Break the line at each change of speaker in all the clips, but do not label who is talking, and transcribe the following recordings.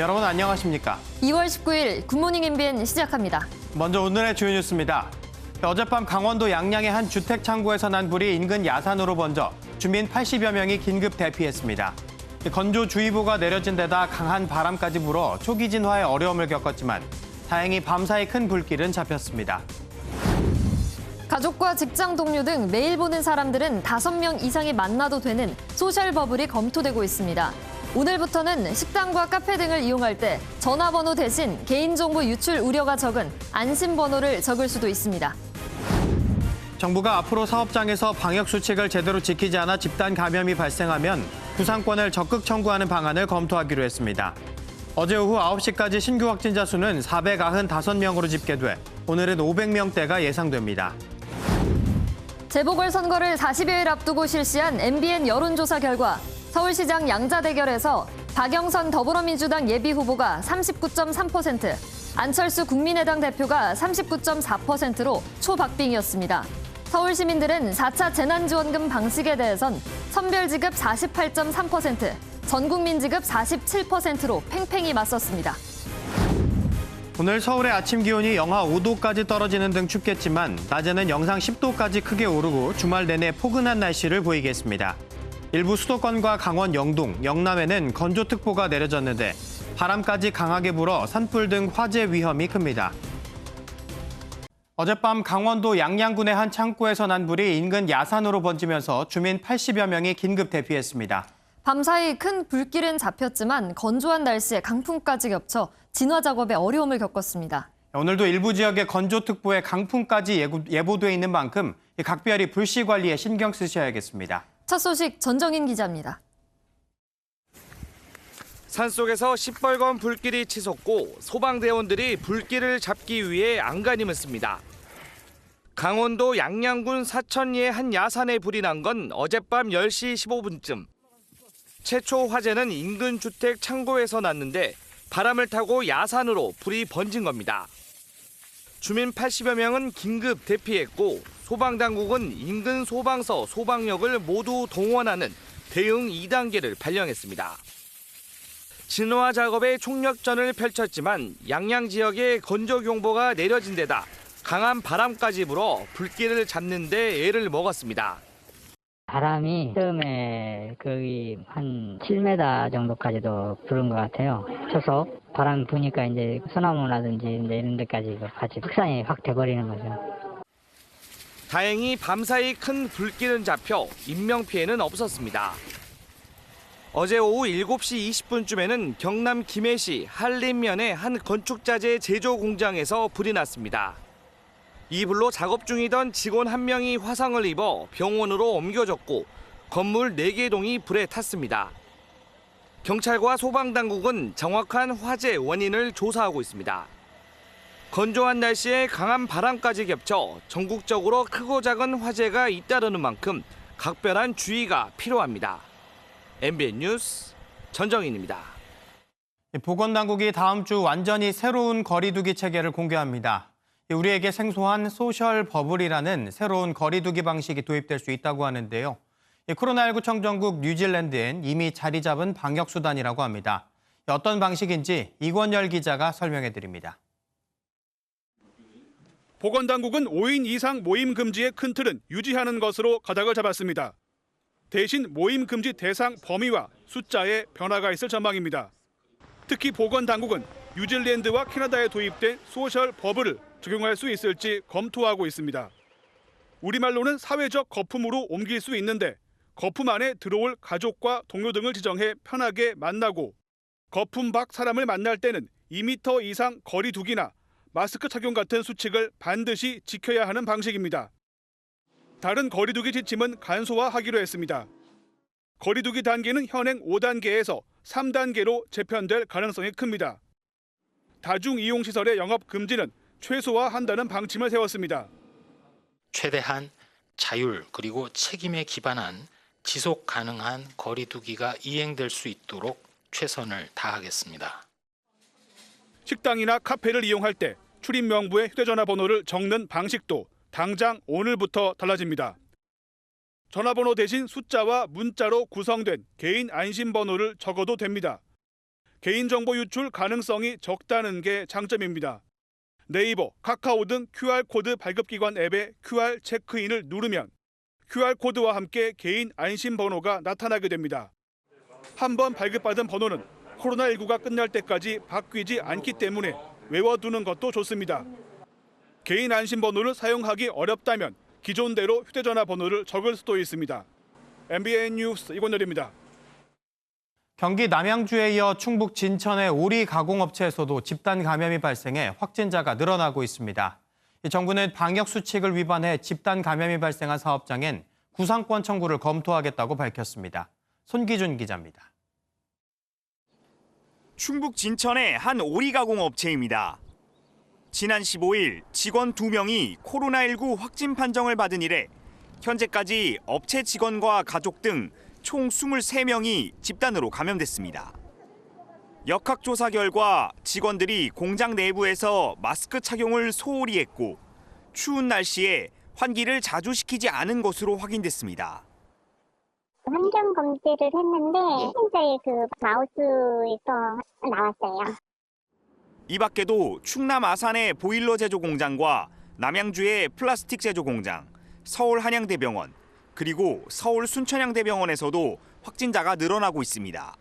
여러분 안녕하십니까?
2월 19일 굿모닝 MBN 시작합니다.
먼저 오늘의 주요 뉴스입니다. 어젯밤 강원도 양양의 한 주택 창고에서 난 불이 인근 야산으로 번져 주민 80여 명이 긴급 대피했습니다. 건조주의보가 내려진 데다 강한 바람까지 불어 초기 진화에 어려움을 겪었지만 다행히 밤사이 큰 불길은 잡혔습니다.
가족과 직장 동료 등 매일 보는 사람들은 5명 이상이 만나도 되는 소셜 버블이 검토되고 있습니다. 오늘부터는 식당과 카페 등을 이용할 때 전화번호 대신 개인정보 유출 우려가 적은 안심번호를 적을 수도 있습니다.
정부가 앞으로 사업장에서 방역수칙을 제대로 지키지 않아 집단 감염이 발생하면 구상권을 적극 청구하는 방안을 검토하기로 했습니다. 어제 오후 9시까지 신규 확진자 수는 495명으로 집계돼 오늘은 500명대가 예상됩니다.
재보궐선거를 40여일 앞두고 실시한 MBN 여론조사 결과 서울시장 양자대결에서 박영선 더불어민주당 예비후보가 39.3%, 안철수 국민의당 대표가 39.4%로 초박빙이었습니다. 서울 시민들은 4차 재난지원금 방식에 대해선 선별지급 48.3%, 전국민지급 47%로 팽팽히 맞섰습니다.
오늘 서울의 아침 기온이 영하 5도까지 떨어지는 등 춥겠지만 낮에는 영상 10도까지 크게 오르고 주말 내내 포근한 날씨를 보이겠습니다. 일부 수도권과 강원 영동, 영남에는 건조특보가 내려졌는데 바람까지 강하게 불어 산불 등 화재 위험이 큽니다. 어젯밤 강원도 양양군의 한 창고에서 난 불이 인근 야산으로 번지면서 주민 80여 명이 긴급 대피했습니다.
밤사이 큰 불길은 잡혔지만 건조한 날씨에 강풍까지 겹쳐 진화 작업에 어려움을 겪었습니다.
오늘도 일부 지역에 건조특보에 강풍까지 예보돼 있는 만큼 각별히 불씨 관리에 신경 쓰셔야겠습니다.
첫 소식 전정인 기자입니다.
산속에서 시뻘건 불길이 치솟고 소방대원들이 불길을 잡기 위해 안간힘을 씁니다. 강원도 양양군 사천리의 한 야산에 불이 난 건 어젯밤 10시 15분쯤. 최초 화재는 인근 주택 창고에서 났는데 바람을 타고 야산으로 불이 번진 겁니다. 주민 80여 명은 긴급 대피했고 소방당국은 인근 소방서, 소방력을 모두 동원하는 대응 2단계를 발령했습니다. 진화 작업에 총력전을 펼쳤지만 양양 지역에 건조경보가 내려진 데다 강한 바람까지 불어 불길을 잡는 데 애를 먹었습니다.
바람이 처음에 거의 한 7m 정도까지도 부른 것 같아요. 쳐서 바람이 부니까 이제 소나무라든지 이런 데까지 같이 확산이 확 돼버리는 거죠.
다행히 밤사이 큰 불길은 잡혀 인명피해는 없었습니다. 어제 오후 7시 20분쯤에는 경남 김해시 한림면의 한 건축자재 제조 공장에서 불이 났습니다. 이 불로 작업 중이던 직원 1명이 화상을 입어 병원으로 옮겨졌고 건물 4개 동이 불에 탔습니다. 경찰과 소방당국은 정확한 화재 원인을 조사하고 있습니다. 건조한 날씨에 강한 바람까지 겹쳐 전국적으로 크고 작은 화재가 잇따르는 만큼 각별한 주의가 필요합니다. MBN 뉴스 전정인입니다.
보건당국이 다음 주 완전히 새로운 거리두기 체계를 공개합니다. 우리에게 생소한 소셜 버블이라는 새로운 거리두기 방식이 도입될 수 있다고 하는데요. 코로나19 청정국 뉴질랜드엔 이미 자리 잡은 방역수단이라고 합니다. 어떤 방식인지 이권열 기자가 설명해드립니다.
보건당국은 5인 이상 모임 금지의 큰 틀은 유지하는 것으로 가닥을 잡았습니다. 대신 모임 금지 대상 범위와 숫자에 변화가 있을 전망입니다. 특히 보건당국은 뉴질랜드와 캐나다에 도입된 소셜 버블을 적용할 수 있을지 검토하고 있습니다. 우리말로는 사회적 거품으로 옮길 수 있는데 거품 안에 들어올 가족과 동료 등을 지정해 편하게 만나고 거품 밖 사람을 만날 때는 2m 이상 거리 두기나 마스크 착용 같은 수칙을 반드시 지켜야 하는 방식입니다. 다른 거리두기 지침은 간소화하기로 했습니다. 거리두기 단계는 현행 5단계에서 3단계로 재편될 가능성이 큽니다. 다중이용시설의 영업 금지는 최소화한다는 방침을 세웠습니다.
최대한 자율 그리고 책임에 기반한 지속 가능한 거리두기가 이행될 수 있도록 최선을 다하겠습니다.
식당이나 카페를 이용할 때 출입 명부에 휴대전화 번호를 적는 방식도 당장 오늘부터 달라집니다. 전화번호 대신 숫자와 문자로 구성된 개인 안심번호를 적어도 됩니다. 개인정보 유출 가능성이 적다는 게 장점입니다. 네이버, 카카오 등 QR코드 발급기관 앱의 QR 체크인을 누르면 QR코드와 함께 개인 안심번호가 나타나게 됩니다. 한번 발급받은 번호는 코로나19가 끝날 때까지 바뀌지 않기 때문에 외워두는 것도 좋습니다. 개인 안심번호를 사용하기 어렵다면 기존대로 휴대전화 번호를 적을 수도 있습니다. MBN 뉴스 이권열입니다.
경기 남양주에 이어 충북 진천의 오리 가공업체에서도 집단 감염이 발생해 확진자가 늘어나고 있습니다. 정부는 방역 수칙을 위반해 집단 감염이 발생한 사업장엔 구상권 청구를 검토하겠다고 밝혔습니다. 손기준 기자입니다.
충북 진천의 한 오리 가공 업체입니다. 지난 15일 직원 2명이 코로나19 확진 판정을 받은 이래 현재까지 업체 직원과 가족 등 총 23명이 집단으로 감염됐습니다. 역학조사 결과 직원들이 공장 내부에서 마스크 착용을 소홀히 했고 추운 날씨에 환기를 자주 시키지 않은 것으로 확인됐습니다.
환경 검지를 했는데 진짜의 마우스에서 나왔어요.
이 밖에도 충남 아산의 보일러 제조 공장과 남양주의 플라스틱 제조 공장, 서울 한양대병원, 그리고 서울 순천향대병원에서도 확진자가 늘어나고 있습니다.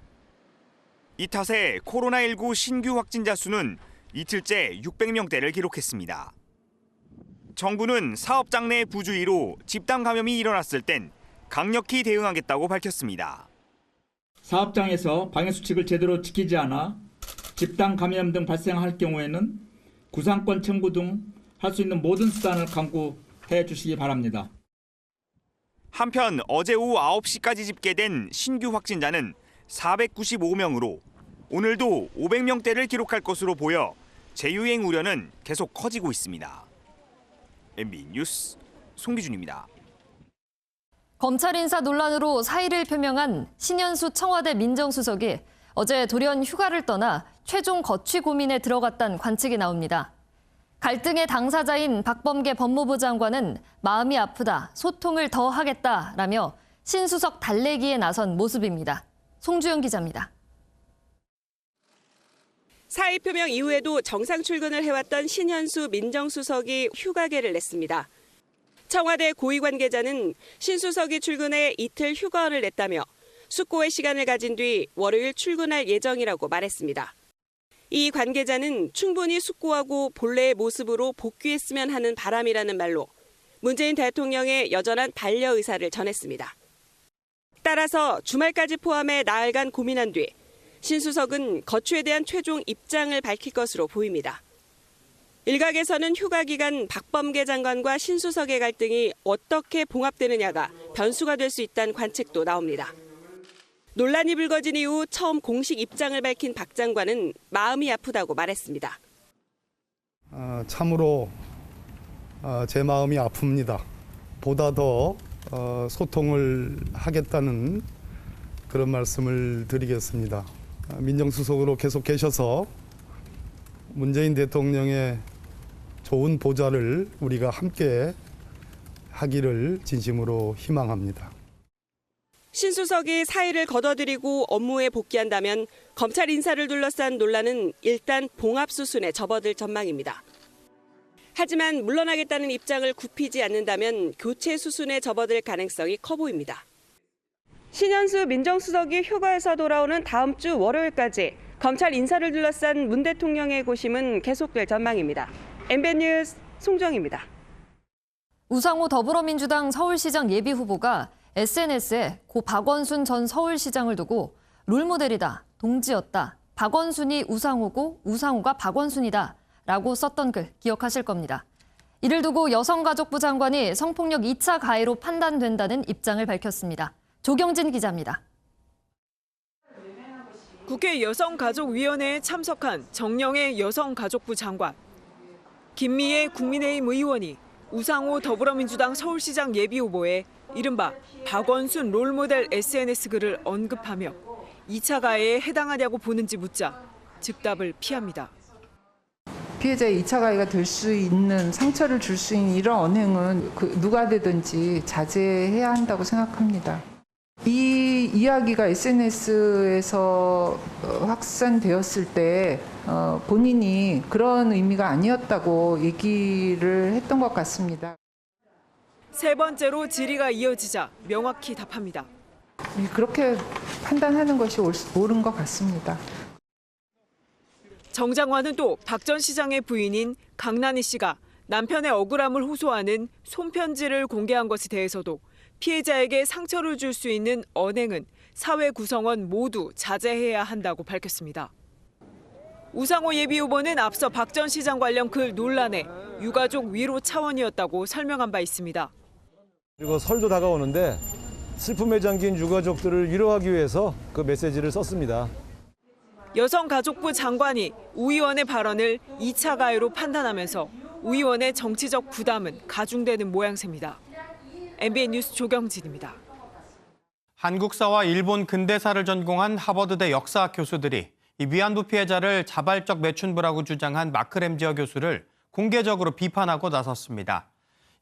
이 탓에 코로나19 신규 확진자 수는 이틀째 600명대를 기록했습니다. 정부는 사업장 내 부주의로 집단 감염이 일어났을 땐 강력히 대응하겠다고 밝혔습니다.
사업장에서 방역수칙을 제대로 지키지 않아 집단 감염 등 발생할 경우에는 구상권 청구 등 할 수 있는 모든 수단을 강구해 주시기 바랍니다.
한편 어제 오후 9시까지 집계된 신규 확진자는 495명으로 오늘도 500명대를 기록할 것으로 보여 재유행 우려는 계속 커지고 있습니다. MB 뉴스 송기준입니다.
검찰 인사 논란으로 사의를 표명한 신현수 청와대 민정수석이 어제 돌연 휴가를 떠나 최종 거취 고민에 들어갔다는 관측이 나옵니다. 갈등의 당사자인 박범계 법무부 장관은 마음이 아프다, 소통을 더 하겠다라며 신수석 달래기에 나선 모습입니다. 송주영 기자입니다.
사의 표명 이후에도 정상 출근을 해왔던 신현수 민정수석이 휴가계를 냈습니다. 청와대 고위 관계자는 신 수석이 출근해 이틀 휴가를 냈다며 숙고의 시간을 가진 뒤 월요일 출근할 예정이라고 말했습니다. 이 관계자는 충분히 숙고하고 본래의 모습으로 복귀했으면 하는 바람이라는 말로 문재인 대통령의 여전한 반려 의사를 전했습니다. 따라서 주말까지 포함해 나흘간 고민한 뒤 신 수석은 거취에 대한 최종 입장을 밝힐 것으로 보입니다. 일각에서는 휴가 기간 박범계 장관과 신 수석의 갈등이 어떻게 봉합되느냐가 변수가 될 수 있다는 관측도 나옵니다. 논란이 불거진 이후 처음 공식 입장을 밝힌 박 장관은 마음이 아프다고 말했습니다.
참으로 제 마음이 아픕니다. 보다 더 소통을 하겠다는 그런 말씀을 드리겠습니다. 민정수석으로 계속 계셔서 문재인 대통령의 좋은 보좌를 우리가 함께 하기를 진심으로 희망합니다.
신 수석이 사의를 거둬들이고 업무에 복귀한다면 검찰 인사를 둘러싼 논란은 일단 봉합 수순에 접어들 전망입니다. 하지만 물러나겠다는 입장을 굽히지 않는다면 교체 수순에 접어들 가능성이 커 보입니다. 신현수 민정수석이 휴가에서 돌아오는 다음 주 월요일까지 검찰 인사를 둘러싼 문 대통령의 고심은 계속될 전망입니다. MBN 뉴스 송정입니다.
우상호 더불어민주당 서울시장 예비후보가 SNS에 고 박원순 전 서울시장을 두고 롤모델이다, 동지였다, 박원순이 우상호고 우상호가 박원순이다 라고 썼던 글 기억하실 겁니다. 이를 두고 여성가족부 장관이 성폭력 2차 가해로 판단된다는 입장을 밝혔습니다. 조경진 기자입니다.
국회 여성가족위원회에 참석한 정영애 여성가족부 장관. 김미애 국민의힘 의원이 우상호 더불어민주당 서울시장 예비후보의 이른바 박원순 롤모델 SNS 글을 언급하며 2차 가해에 해당하냐고 보는지 묻자 즉답을 피합니다.
피해자의 2차 가해가 될 수 있는, 상처를 줄 수 있는 이런 언행은 누가 되든지 자제해야 한다고 생각합니다. 이 이 이야기가 SNS에서 확산되었을 때 본인이 그런 의미가 아니었다고 얘기를 했던 것 같습니다.
세 번째로 질의가 이어지자 명확히 답합니다.
그렇게 판단하는 것이 옳은 것 같습니다.
정 장관은 또 박 전 시장의 부인인 강난희 씨가 남편의 억울함을 호소하는 손편지를 공개한 것에 대해서도 피해자에게 상처를 줄 수 있는 언행은 사회 구성원 모두 자제해야 한다고 밝혔습니다. 우상호 예비후보는 앞서 박 전 시장 관련 글 논란에 유가족 위로 차원이었다고 설명한 바 있습니다.
그리고 설도 다가오는데 슬픔에 잠긴 유가족들을 위로하기 위해서 그 메시지를 썼습니다.
여성가족부 장관이 우 의원의 발언을 2차 가해로 판단하면서 우 의원의 정치적 부담은 가중되는 모양새입니다. MBN 뉴스 조경진입니다.
한국사와 일본 근대사를 전공한 하버드대 역사학 교수들이 이 위안부 피해자를 자발적 매춘부라고 주장한 마크 램지어 교수를 공개적으로 비판하고 나섰습니다.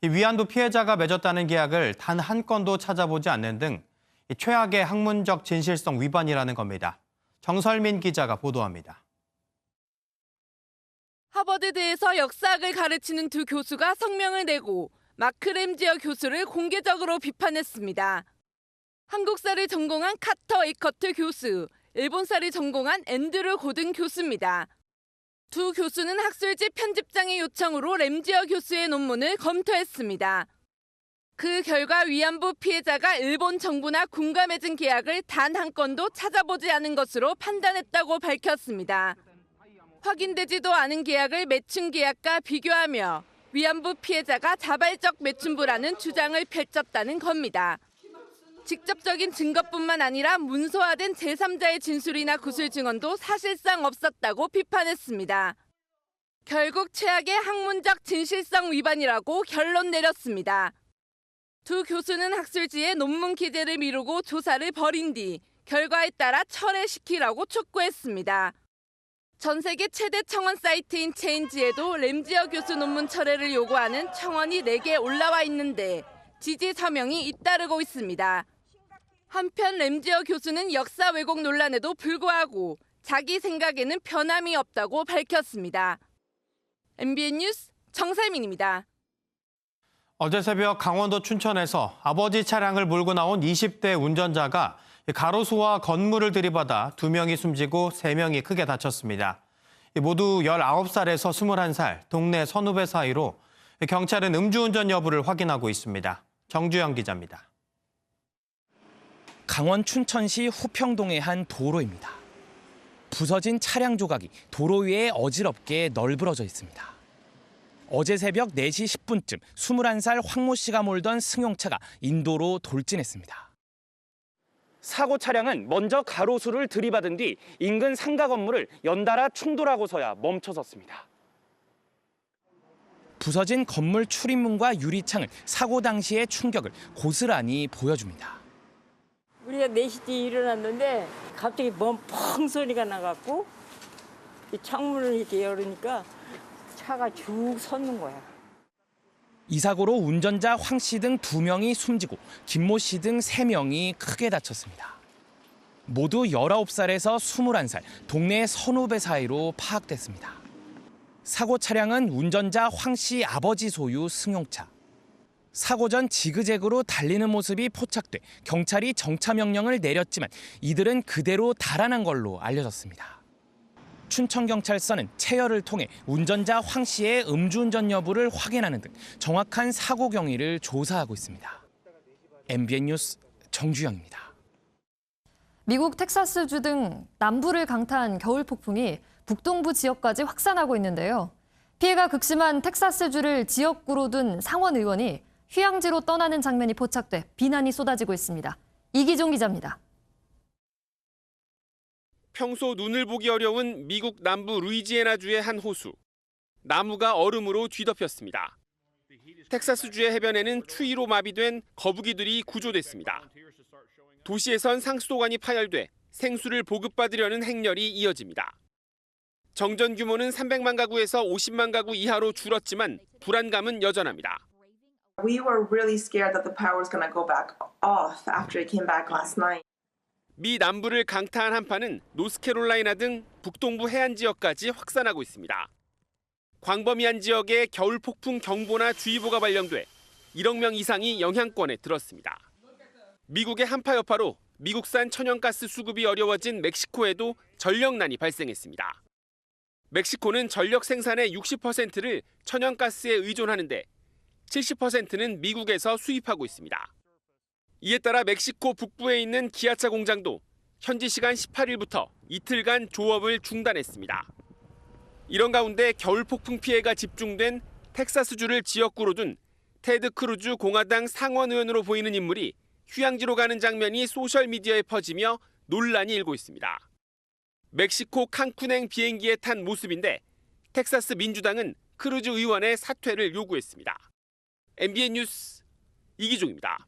이 위안부 피해자가 맺었다는 계약을 단 한 건도 찾아보지 않는 등 최악의 학문적 진실성 위반이라는 겁니다. 정설민 기자가 보도합니다.
하버드대에서 역사학을 가르치는 두 교수가 성명을 내고 마크 램지어 교수를 공개적으로 비판했습니다. 한국사를 전공한 카터 에이커트 교수, 일본사를 전공한 앤드루 고든 교수입니다. 두 교수는 학술지 편집장의 요청으로 램지어 교수의 논문을 검토했습니다. 그 결과 위안부 피해자가 일본 정부나 군과 맺은 계약을 단 한 건도 찾아보지 않은 것으로 판단했다고 밝혔습니다. 확인되지도 않은 계약을 매춘 계약과 비교하며 위안부 피해자가 자발적 매춘부라는 주장을 펼쳤다는 겁니다. 직접적인 증거뿐만 아니라 문서화된 제3자의 진술이나 구술 증언도 사실상 없었다고 비판했습니다. 결국 최악의 학문적 진실성 위반이라고 결론 내렸습니다. 두 교수는 학술지에 논문 기재를 미루고 조사를 벌인 뒤 결과에 따라 철회시키라고 촉구했습니다. 전 세계 최대 청원 사이트인 체인지에도 램지어 교수 논문 철회를 요구하는 청원이 4개 올라와 있는데 지지 서명이 잇따르고 있습니다. 한편 램지어 교수는 역사 왜곡 논란에도 불구하고 자기 생각에는 변함이 없다고 밝혔습니다. MBN 뉴스 정살민입니다.
어제 새벽 강원도 춘천에서 아버지 차량을 몰고 나온 20대 운전자가 가로수와 건물을 들이받아 2명이 숨지고 3명이 크게 다쳤습니다. 모두 19살에서 21살, 동네 선후배 사이로 경찰은 음주운전 여부를 확인하고 있습니다. 정주영 기자입니다.
강원 춘천시 후평동의 한 도로입니다. 부서진 차량 조각이 도로 위에 어지럽게 널브러져 있습니다. 어제 새벽 4시 10분쯤 21살 황모 씨가 몰던 승용차가 인도로 돌진했습니다. 사고 차량은 먼저 가로수를 들이받은 뒤 인근 상가 건물을 연달아 충돌하고서야 멈춰섰습니다. 부서진 건물 출입문과 유리창은 사고 당시의 충격을 고스란히 보여줍니다.
우리가 4시쯤 일어났는데 갑자기 멍펑 소리가 나갖고 창문을 이렇게 열으니까 차가 쭉 섰는 거야.
이 사고로 운전자 황 씨 등 2명이 숨지고 김모 씨 등 3명이 크게 다쳤습니다. 모두 19살에서 21살, 동네 선후배 사이로 파악됐습니다. 사고 차량은 운전자 황 씨 아버지 소유 승용차. 사고 전 지그재그로 달리는 모습이 포착돼 경찰이 정차 명령을 내렸지만 이들은 그대로 달아난 걸로 알려졌습니다. 춘천경찰서는 체열을 통해 운전자 황 씨의 음주운전 여부를 확인하는 등 정확한 사고 경위를 조사하고 있습니다. MBN 뉴스 정주영입니다.
미국 텍사스주 등 남부를 강타한 겨울 폭풍이 북동부 지역까지 확산하고 있는데요. 피해가 극심한 텍사스주를 지역구로 둔 상원 의원이 휴양지로 떠나는 장면이 포착돼 비난이 쏟아지고 있습니다. 이기종 기자입니다.
평소 눈을 보기 어려운 미국 남부 루이지애나주의 한 호수. 나무가 얼음으로 뒤덮였습니다. 텍사스주의 해변에는 추위로 마비된 거북이들이 구조됐습니다. 도시에선 상수도관이 파열돼 생수를 보급받으려는 행렬이 이어집니다. 정전 규모는 300만 가구에서 50만 가구 이하로 줄었지만 불안감은 여전합니다.
We were really scared that the power was going to go back off after it came back last night.
미 남부를 강타한 한파는 노스캐롤라이나 등 북동부 해안 지역까지 확산하고 있습니다. 광범위한 지역에 겨울 폭풍 경보나 주의보가 발령돼 1억 명 이상이 영향권에 들었습니다. 미국의 한파 여파로 미국산 천연가스 수급이 어려워진 멕시코에도 전력난이 발생했습니다. 멕시코는 전력 생산의 60%를 천연가스에 의존하는데 70%는 미국에서 수입하고 있습니다. 이에 따라 멕시코 북부에 있는 기아차 공장도 현지 시간 18일부터 이틀간 조업을 중단했습니다. 이런 가운데 겨울 폭풍 피해가 집중된 텍사스주를 지역구로 둔 테드 크루즈 공화당 상원 의원으로 보이는 인물이 휴양지로 가는 장면이 소셜미디어에 퍼지며 논란이 일고 있습니다. 멕시코 칸쿤행 비행기에 탄 모습인데 텍사스 민주당은 크루즈 의원의 사퇴를 요구했습니다. MBN 뉴스 이기종입니다.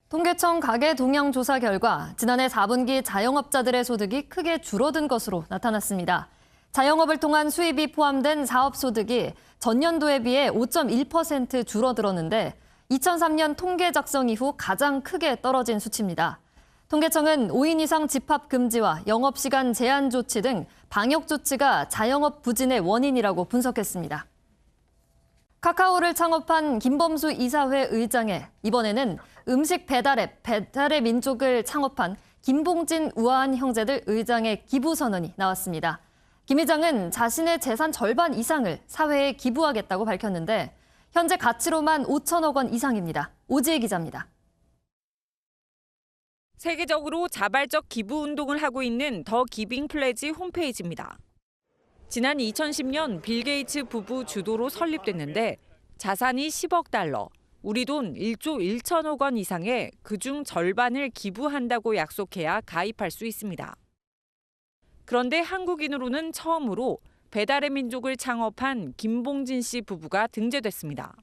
통계청 가계 동향 조사 결과 지난해 4분기 자영업자들의 소득이 크게 줄어든 것으로 나타났습니다. 자영업을 통한 수입이 포함된 사업소득이 전년도에 비해 5.1% 줄어들었는데 2003년 통계 작성 이후 가장 크게 떨어진 수치입니다. 통계청은 5인 이상 집합 금지와 영업시간 제한 조치 등 방역 조치가 자영업 부진의 원인이라고 분석했습니다. 카카오를 창업한 김범수 이사회 의장에 이번에는 음식 배달 앱 배달의 민족을 창업한 김봉진 우아한 형제들 의장의 기부 선언이 나왔습니다. 김 의장은 자신의 재산 절반 이상을 사회에 기부하겠다고 밝혔는데 현재 가치로만 5천억 원 이상입니다. 오지혜 기자입니다.
세계적으로 자발적 기부 운동을 하고 있는 더 기빙 플래지 홈페이지입니다. 지난 2010년 빌 게이츠 부부 주도로 설립됐는데 자산이 10억 달러, 우리 돈 1조 1천억 원 이상의 그중 절반을 기부한다고 약속해야 가입할 수 있습니다. 그런데 한국인으로는 처음으로 배달의 민족을 창업한 김봉진 씨 부부가 등재됐습니다.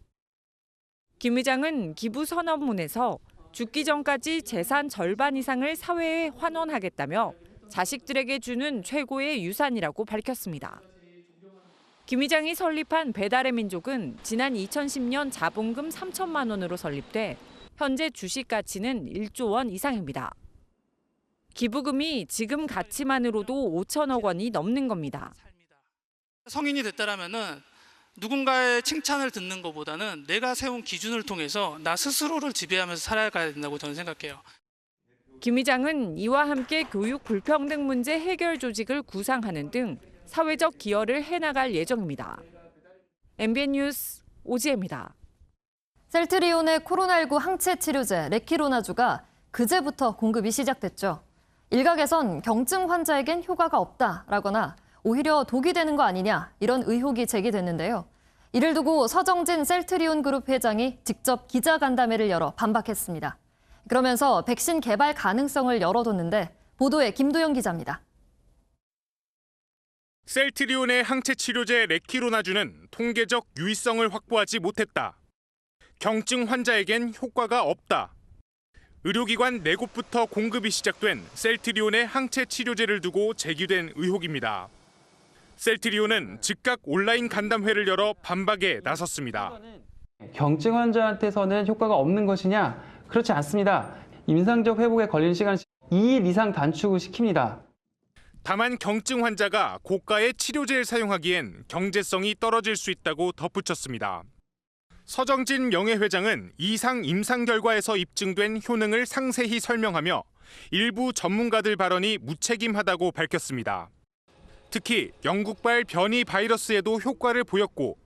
김 의장은 기부 선언문에서 죽기 전까지 재산 절반 이상을 사회에 환원하겠다며 자식들에게 주는 최고의 유산이라고 밝혔습니다. 김 의장이 설립한 배달의 민족은 지난 2010년 자본금 3천만 원으로 설립돼 현재 주식 가치는 1조 원 이상입니다. 기부금이 지금 가치만으로도 5천억 원이 넘는 겁니다.
성인이 됐다라면은 누군가의 칭찬을 듣는 것보다는 내가 세운 기준을 통해서 나 스스로를 지배하면서 살아가야 된다고 저는 생각해요.
김 의장은 이와 함께 교육 불평등 문제 해결 조직을 구상하는 등 사회적 기여를 해나갈 예정입니다. MBN 뉴스 오지혜입니다.
셀트리온의 코로나19 항체 치료제 레키로나주가 그제부터 공급이 시작됐죠. 일각에선 경증 환자에겐 효과가 없다라거나 오히려 독이 되는 거 아니냐 이런 의혹이 제기됐는데요. 이를 두고 서정진 셀트리온 그룹 회장이 직접 기자간담회를 열어 반박했습니다. 그러면서 백신 개발 가능성을 열어뒀는데 보도에 김도영 기자입니다.
셀트리온의 항체 치료제 레키로나주는 통계적 유의성을 확보하지 못했다. 경증 환자에겐 효과가 없다. 의료기관 4곳부터 공급이 시작된 셀트리온의 항체 치료제를 두고 제기된 의혹입니다. 셀트리온은 즉각 온라인 간담회를 열어 반박에 나섰습니다.
경증 환자한테서는 효과가 없는 것이냐? 그렇지 않습니다. 임상적 회복에 걸리는 시간을 2일 이상 단축을 시킵니다.
다만 경증 환자가 고가의 치료제를 사용하기엔 경제성이 떨어질 수 있다고 덧붙였습니다. 서정진 명예회장은 이상 임상 결과에서 입증된 효능을 상세히 설명하며 일부 전문가들 발언이 무책임하다고 밝혔습니다. 특히 영국발 변이 바이러스에도 효과를 보였고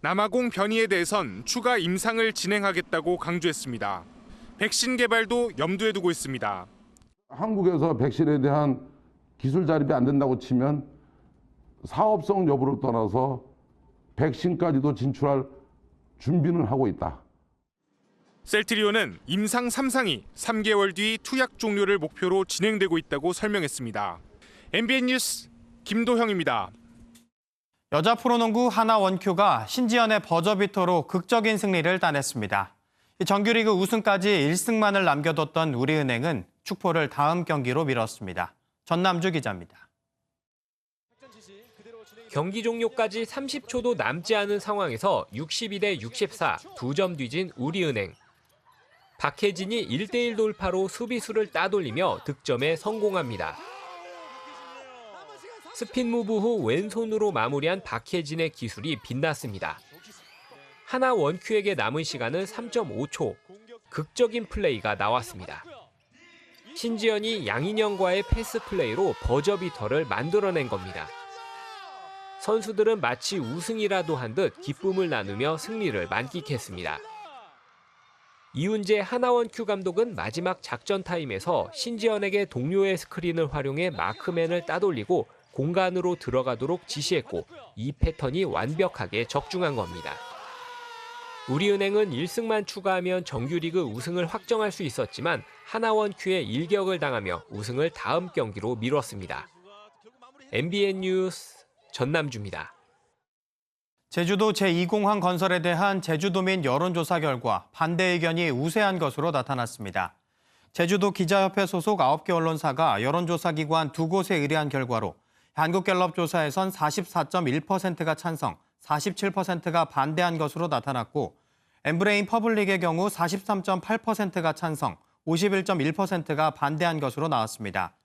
남아공 변이에 대해선 추가 임상을 진행하겠다고 강조했습니다. 백신 개발도 염두에 두고 있습니다.
한국에서 백신에 대한 기술 자립이 안 된다고 치면 사업성 여부를 떠나서 백신까지도 진출할 준비는 하고 있다.
셀트리온은 임상 3상이 3개월 뒤 투약 종료를 목표로 진행되고 있다고 설명했습니다. MBN 뉴스 김도형입니다.
여자 프로농구 하나 원큐가 신지연의 버저비터로 극적인 승리를 따냈습니다. 정규리그 우승까지 1승만을 남겨뒀던 우리은행은 축포를 다음 경기로 미뤘습니다. 전남주 기자입니다.
경기 종료까지 30초도 남지 않은 상황에서 62대 64, 2점 뒤진 우리은행. 박혜진이 1대1 돌파로 수비수를 따돌리며 득점에 성공합니다. 스핀 무브 후 왼손으로 마무리한 박혜진의 기술이 빛났습니다. 하나 원큐에게 남은 시간은 3.5초. 극적인 플레이가 나왔습니다. 신지연이 양인영과의 패스 플레이로 버저비터를 만들어낸 겁니다. 선수들은 마치 우승이라도 한 듯 기쁨을 나누며 승리를 만끽했습니다. 이훈재 하나원큐 감독은 마지막 작전 타임에서 신지연에게 동료의 스크린을 활용해 마크맨을 따돌리고 공간으로 들어가도록 지시했고 이 패턴이 완벽하게 적중한 겁니다. 우리은행은 1승만 추가하면 정규리그 우승을 확정할 수 있었지만 하나원큐에 일격을 당하며 우승을 다음 경기로 미뤘습니다. MBN 뉴스 전남주입니다.
제주도 제2공항 건설에 대한 제주도민 여론조사 결과 반대 의견이 우세한 것으로 나타났습니다. 제주도 기자협회 소속 9개 언론사가 여론조사 기관 2곳에 의뢰한 결과로 한국갤럽 조사에선 44.1%가 찬성, 47%가 반대한 것으로 나타났고 엠브레인 퍼블릭의 경우 43.8%가 찬성, 51.1%가 반대한 것으로 나왔습니다.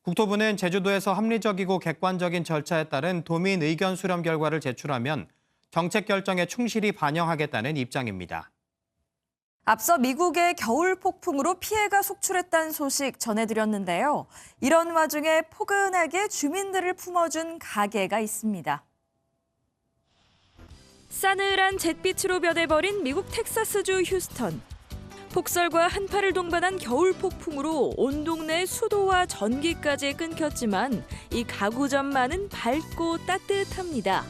국토부는 제주도에서 합리적이고 객관적인 절차에 따른 도민 의견 수렴 결과를 제출하면 정책 결정에 충실히 반영하겠다는 입장입니다.
앞서 미국의 겨울 폭풍으로 피해가 속출했다는 소식 전해드렸는데요. 이런 와중에 포근하게 주민들을 품어준 가게가 있습니다.
싸늘한 잿빛으로 변해버린 미국 텍사스주 휴스턴. 폭설과 한파를 동반한 겨울 폭풍으로 온 동네 수도와 전기까지 끊겼지만 이 가구점만은 밝고 따뜻합니다.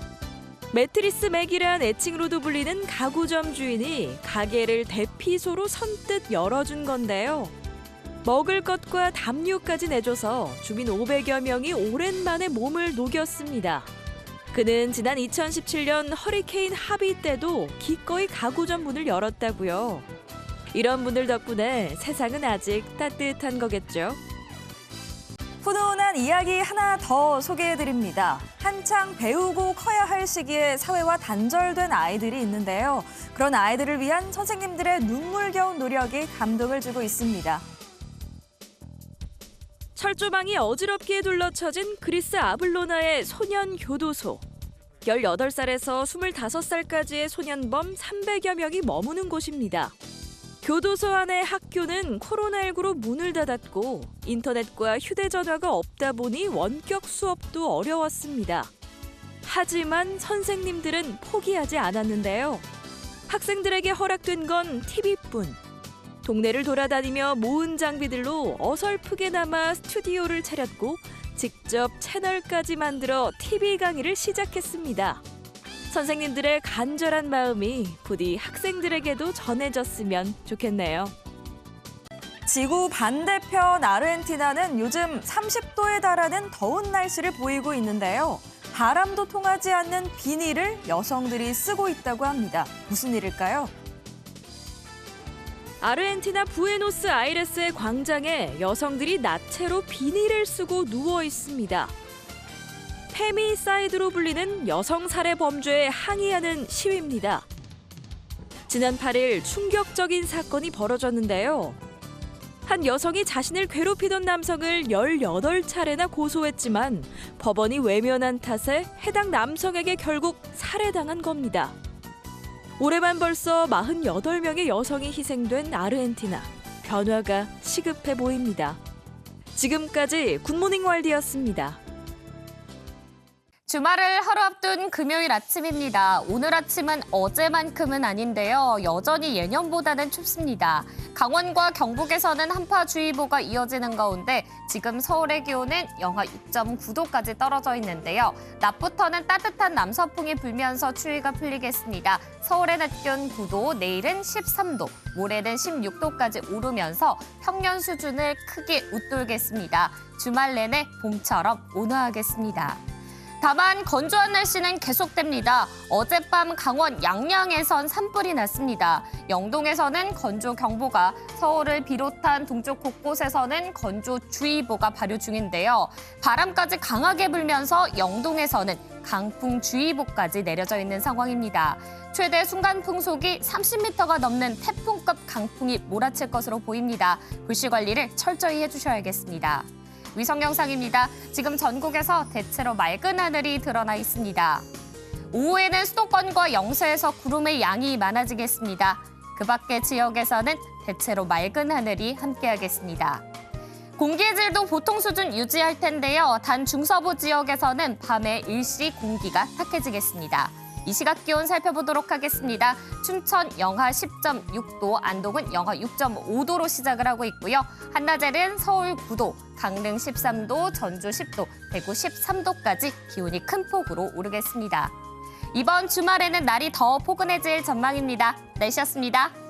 매트리스 맥이란 애칭으로도 불리는 가구점 주인이 가게를 대피소로 선뜻 열어준 건데요. 먹을 것과 담요까지 내줘서 주민 500여 명이 오랜만에 몸을 녹였습니다. 그는 지난 2017년 허리케인 하비 때도 기꺼이 가구점 문을 열었다고요. 이런 분들 덕분에 세상은 아직 따뜻한 거겠죠.
훈훈한 이야기 하나 더 소개해드립니다. 한창 배우고 커야 할 시기에 사회와 단절된 아이들이 있는데요. 그런 아이들을 위한 선생님들의 눈물겨운 노력이 감동을 주고 있습니다.
철조망이 어지럽게 둘러쳐진 그리스 아블로나의 소년 교도소. 18살에서 25살까지의 소년범 300여 명이 머무는 곳입니다. 교도소 안의 학교는 코로나19로 문을 닫았고 인터넷과 휴대전화가 없다 보니 원격 수업도 어려웠습니다. 하지만 선생님들은 포기하지 않았는데요. 학생들에게 허락된 건 TV뿐. 동네를 돌아다니며 모은 장비들로 어설프게나마 스튜디오를 차렸고 직접 채널까지 만들어 TV 강의를 시작했습니다. 선생님들의 간절한 마음이 부디 학생들에게도 전해졌으면 좋겠네요.
지구 반대편 아르헨티나는 요즘 30도에 달하는 더운 날씨를 보이고 있는데요. 바람도 통하지 않는 비닐을 여성들이 쓰고 있다고 합니다. 무슨 일일까요?
아르헨티나 부에노스아이레스의 광장에 여성들이 나체로 비닐을 쓰고 누워 있습니다. 페미사이드로 불리는 여성 살해 범죄에 항의하는 시위입니다. 지난 8일 충격적인 사건이 벌어졌는데요. 한 여성이 자신을 괴롭히던 남성을 18차례나 고소했지만 법원이 외면한 탓에 해당 남성에게 결국 살해당한 겁니다. 올해만 벌써 48명의 여성이 희생된 아르헨티나. 변화가 시급해 보입니다. 지금까지 굿모닝 월드였습니다.
주말을 하루 앞둔 금요일 아침입니다. 오늘 아침은 어제만큼은 아닌데요. 여전히 예년보다는 춥습니다. 강원과 경북에서는 한파주의보가 이어지는 가운데 지금 서울의 기온은 영하 6.9도까지 떨어져 있는데요. 낮부터는 따뜻한 남서풍이 불면서 추위가 풀리겠습니다. 서울의 낮 기온 9도, 내일은 13도, 모레는 16도까지 오르면서 평년 수준을 크게 웃돌겠습니다. 주말 내내 봄처럼 온화하겠습니다. 다만 건조한 날씨는 계속됩니다. 어젯밤 강원 양양에선 산불이 났습니다. 영동에서는 건조경보가, 서울을 비롯한 동쪽 곳곳에서는 건조주의보가 발효 중인데요. 바람까지 강하게 불면서 영동에서는
강풍주의보까지 내려져 있는 상황입니다. 최대 순간 풍속이 30m가 넘는 태풍급 강풍이 몰아칠 것으로 보입니다. 불씨 관리를 철저히 해주셔야겠습니다. 위성 영상입니다. 지금 전국에서 대체로 맑은 하늘이 드러나 있습니다. 오후에는 수도권과 영서에서 구름의 양이 많아지겠습니다. 그 밖의 지역에서는 대체로 맑은 하늘이 함께하겠습니다. 공기의 질도 보통 수준 유지할 텐데요. 단 중서부 지역에서는 밤에 일시 공기가 탁해지겠습니다. 이 시각 기온 살펴보도록 하겠습니다. 춘천 영하 10.6도, 안동은 영하 6.5도로 시작을 하고 있고요. 한낮에는 서울 9도, 강릉 13도, 전주 10도, 대구 13도까지 기온이 큰 폭으로 오르겠습니다. 이번 주말에는 날이 더 포근해질 전망입니다. 날씨였습니다.